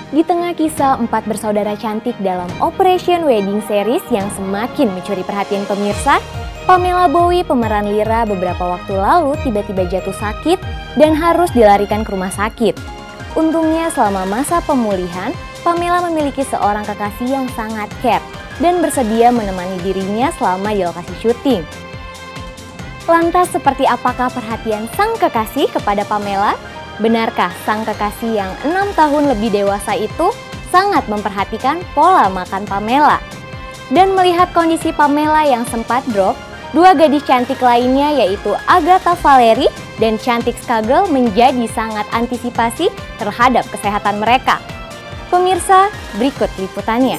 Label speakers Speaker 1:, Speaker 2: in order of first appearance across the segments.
Speaker 1: Di tengah kisah 4 bersaudara cantik dalam Operation Wedding Series yang semakin mencuri perhatian pemirsa, Pamela Bowie pemeran Lyra beberapa waktu lalu tiba-tiba jatuh sakit dan harus dilarikan ke rumah sakit. Untungnya selama masa pemulihan, Pamela memiliki seorang kekasih yang sangat care dan bersedia menemani dirinya selama di lokasi syuting. Lantas seperti apakah perhatian sang kekasih kepada Pamela? Benarkah sang kekasih yang 6 tahun lebih dewasa itu sangat memperhatikan pola makan Pamela? Dan melihat kondisi Pamela yang sempat drop, dua gadis cantik lainnya yaitu Agatha Valerie dan Cantik Skagel menjadi sangat antisipasi terhadap kesehatan mereka. Pemirsa, berikut liputannya.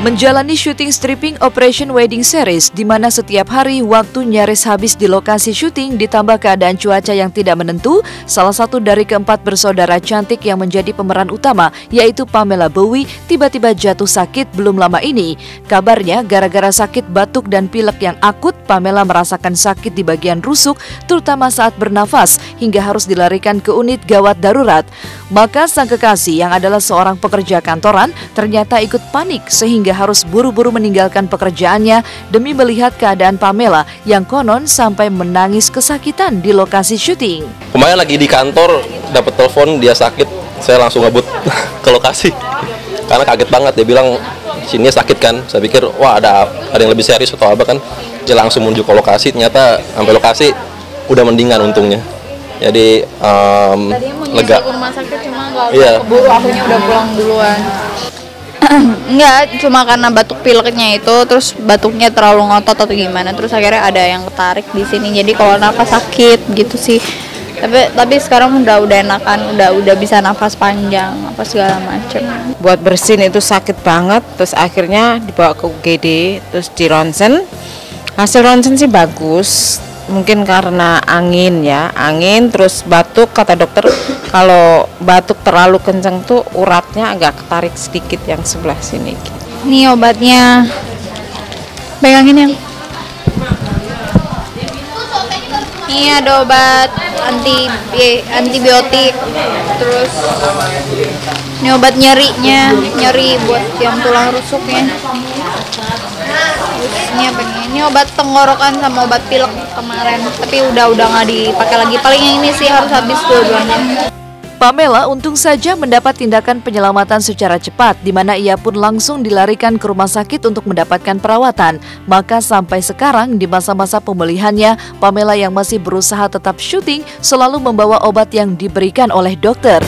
Speaker 2: Menjalani syuting stripping Operation Wedding Series, di mana setiap hari waktu nyaris habis di lokasi syuting ditambah keadaan cuaca yang tidak menentu, salah satu dari keempat bersaudara cantik yang menjadi pemeran utama, yaitu Pamela Bowie, tiba-tiba jatuh sakit belum lama ini. Kabarnya gara-gara sakit batuk dan pilek yang akut, Pamela merasakan sakit di bagian rusuk, terutama saat bernafas, hingga harus dilarikan ke unit gawat darurat. Maka sang kekasih yang adalah seorang pekerja kantoran ternyata ikut panik sehingga harus buru-buru meninggalkan pekerjaannya demi melihat keadaan Pamela yang konon sampai menangis kesakitan di lokasi syuting.
Speaker 3: Kemarin lagi di kantor dapat telepon dia sakit, saya langsung ngebut ke lokasi karena kaget banget. Dia bilang sini sakit kan, saya pikir wah ada yang lebih serius atau apa kan. Dia langsung menuju ke lokasi, ternyata sampai lokasi udah mendingan untungnya. Jadi lega.
Speaker 4: Ke rumah sakit cuma nggak keburu, akunya udah pulang duluan. Enggak, cuma karena batuk pileknya itu, terus batuknya terlalu ngotot atau gimana, terus akhirnya ada yang ketarik di sini. Jadi kalau nafas sakit gitu sih. Tapi sekarang udah enakan, udah bisa nafas panjang apa segala macam.
Speaker 5: Buat bersin itu sakit banget, terus akhirnya dibawa ke UGD, terus di ronsen. Hasil ronsen sih bagus. Mungkin karena angin terus batuk, kata dokter kalau batuk terlalu kencang tuh uratnya agak ketarik sedikit yang sebelah sini.
Speaker 4: Ini obatnya, pegangin yang ini ada obat antibiotik, terus ini obat nyeri buat yang tulang rusuknya. Ini obat tenggorokan sama obat pilek kemarin, tapi udah nggak dipakai lagi. Paling yang ini sih harus habis dua-duanya.
Speaker 2: Pamela untung saja mendapat tindakan penyelamatan secara cepat, di mana ia pun langsung dilarikan ke rumah sakit untuk mendapatkan perawatan. Maka sampai sekarang di masa-masa pemulihannya, Pamela yang masih berusaha tetap syuting selalu membawa obat yang diberikan oleh dokter.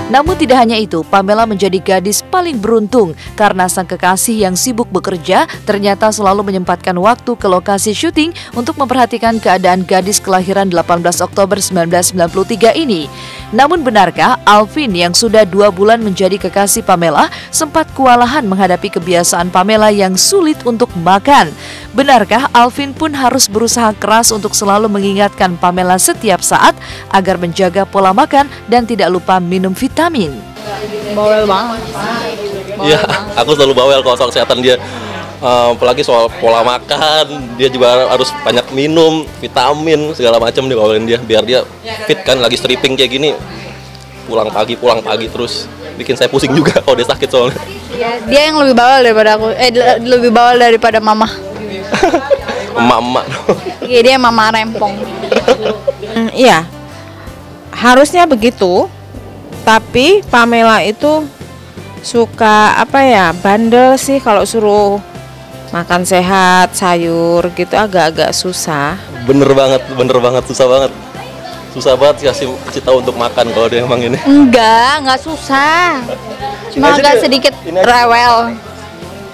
Speaker 2: Namun tidak hanya itu, Pamela menjadi gadis paling beruntung karena sang kekasih yang sibuk bekerja ternyata selalu menyempatkan waktu ke lokasi syuting untuk memperhatikan keadaan gadis kelahiran 18 Oktober 1993 ini. Namun benarkah Alvin yang sudah 2 bulan menjadi kekasih Pamela sempat kewalahan menghadapi kebiasaan Pamela yang sulit untuk makan? Benarkah Alvin pun harus berusaha keras untuk selalu mengingatkan Pamela setiap saat agar menjaga pola makan dan tidak lupa minum vitamin?
Speaker 4: Bawel banget.
Speaker 3: Iya, aku selalu bawel kalau soal kesehatan dia. Apalagi soal pola makan, dia juga harus banyak minum vitamin segala macam, dia bawelin dia biar dia fit kan. Lagi stripping kayak gini, pulang pagi terus bikin saya pusing juga kalau dia sakit soalnya.
Speaker 4: Iya, dia yang lebih bawel daripada aku. Lebih bawel daripada mama.
Speaker 3: Emak-emak.
Speaker 4: Iya, dia mama rempong.
Speaker 5: Iya, harusnya begitu. Tapi Pamela itu suka bandel sih kalau suruh makan sehat, sayur gitu agak-agak susah.
Speaker 3: Bener banget, susah banget kasih tahu untuk makan kalau dia emang ini.
Speaker 4: Enggak susah. Cuma agak sedikit rewel.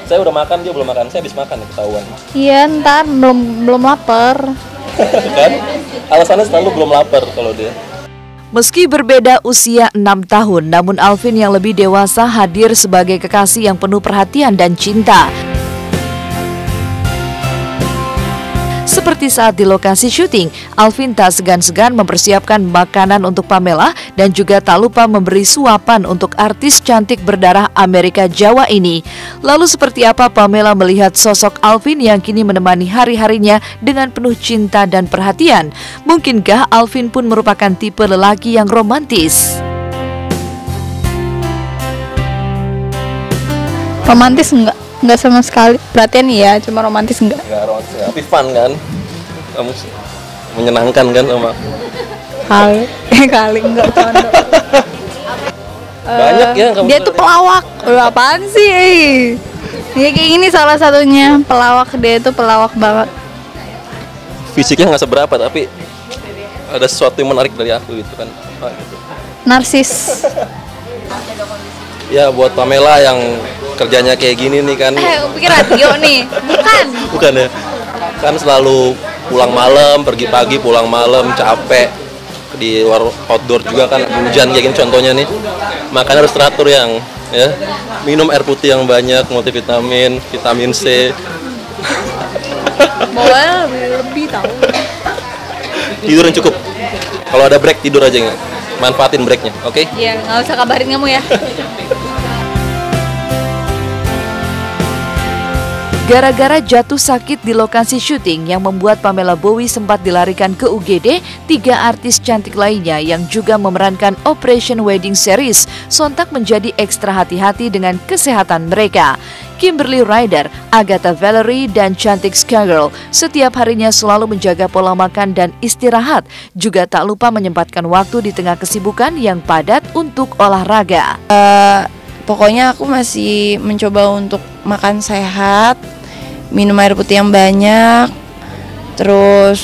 Speaker 3: Saya udah makan, dia belum makan. Saya habis makan ketahuan.
Speaker 4: Iya, ntar belum lapar.
Speaker 3: Kan? Alasannya selalu belum lapar kalau dia.
Speaker 2: Meski berbeda usia 6 tahun, namun Alvin yang lebih dewasa hadir sebagai kekasih yang penuh perhatian dan cinta. Seperti saat di lokasi syuting, Alvin tak segan-segan mempersiapkan makanan untuk Pamela dan juga tak lupa memberi suapan untuk artis cantik berdarah Amerika Jawa ini. Lalu seperti apa Pamela melihat sosok Alvin yang kini menemani hari-harinya dengan penuh cinta dan perhatian? Mungkinkah Alvin pun merupakan tipe lelaki yang romantis?
Speaker 4: Romantis enggak sama sekali. Perhatian iya, cuma romantis enggak.
Speaker 3: Nggak romantis, tapi fun kan? Kamu menyenangkan kan sama
Speaker 4: Kali enggak canda.
Speaker 3: banyak ya kamu.
Speaker 4: Dia tuh pelawak. Apaan sih? Ya kayak gini salah satunya, pelawak. Dia tuh pelawak banget.
Speaker 3: Fisiknya nggak seberapa tapi ada sesuatu yang menarik dari aku gitu kan. Gitu.
Speaker 4: Narsis.
Speaker 3: Ya buat Pamela yang kerjanya kayak gini nih kan.
Speaker 4: Pikir radio nih.
Speaker 3: Bukan ya. Kan selalu pulang malam, pergi pagi, pulang malam, capek. Di luar outdoor juga kan, hujan kayak gini contohnya nih. Makanya harus teratur yang ya. Minum air putih yang banyak, multivitamin, vitamin C.
Speaker 4: Bawanya lebih tahu.
Speaker 3: Tidur yang cukup. Kalau ada break tidur aja nggak. Manfaatin breaknya, oke?
Speaker 4: Iya, nggak usah kabarin kamu ya.
Speaker 2: Gara-gara jatuh sakit di lokasi syuting yang membuat Pamela Bowie sempat dilarikan ke UGD, 3 artis cantik lainnya yang juga memerankan Operation Wedding Series sontak menjadi ekstra hati-hati dengan kesehatan mereka. Kimberly Ryder, Agatha Valerie, dan cantik Skagirl setiap harinya selalu menjaga pola makan dan istirahat, juga tak lupa menyempatkan waktu di tengah kesibukan yang padat untuk olahraga.
Speaker 5: Pokoknya aku masih mencoba untuk makan sehat, minum air putih yang banyak, terus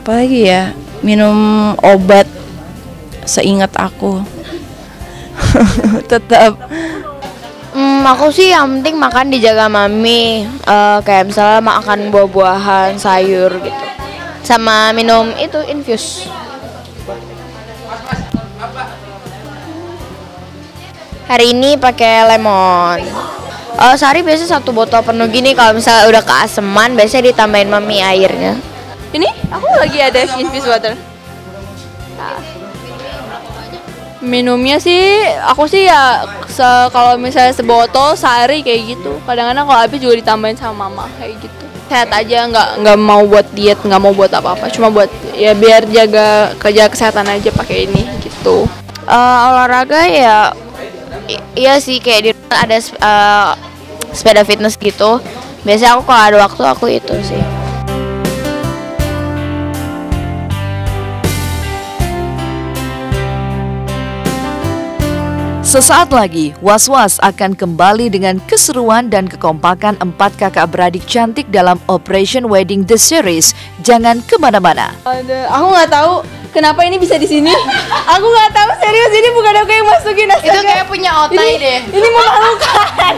Speaker 5: apa lagi ya, minum obat seingat aku. Tetap.
Speaker 6: Aku sih yang penting makan dijaga mami, kayak misalnya makan buah-buahan, sayur gitu, sama minum itu infus. Hari ini pakai lemon. Sehari biasa 1 botol penuh gini. Kalau misalnya udah keaseman, biasanya ditambahin mami airnya.
Speaker 4: Ini aku lagi ada infused water. Minumnya sih, aku sih ya kalau misalnya sebotol sehari kayak gitu. Kadang-kadang kalau habis juga ditambahin sama mama kayak gitu. Sehat aja, nggak mau buat diet, nggak mau buat apa-apa. Cuma buat ya biar jaga kesehatan aja pakai ini gitu.
Speaker 6: Olahraga ya, iya sih kayak di ada sepeda fitness gitu. Biasanya aku kalau ada waktu aku itu sih.
Speaker 2: Sesaat lagi, Was-Was akan kembali dengan keseruan dan kekompakan 4 kakak beradik cantik dalam Operation Wedding The Series. Jangan kemana-mana.
Speaker 4: Aku nggak tahu kenapa ini bisa di sini. Aku nggak tahu, serius, ini bukan aku yang masukin.
Speaker 6: Itu kayak punya otai deh.
Speaker 4: Ini memalukan.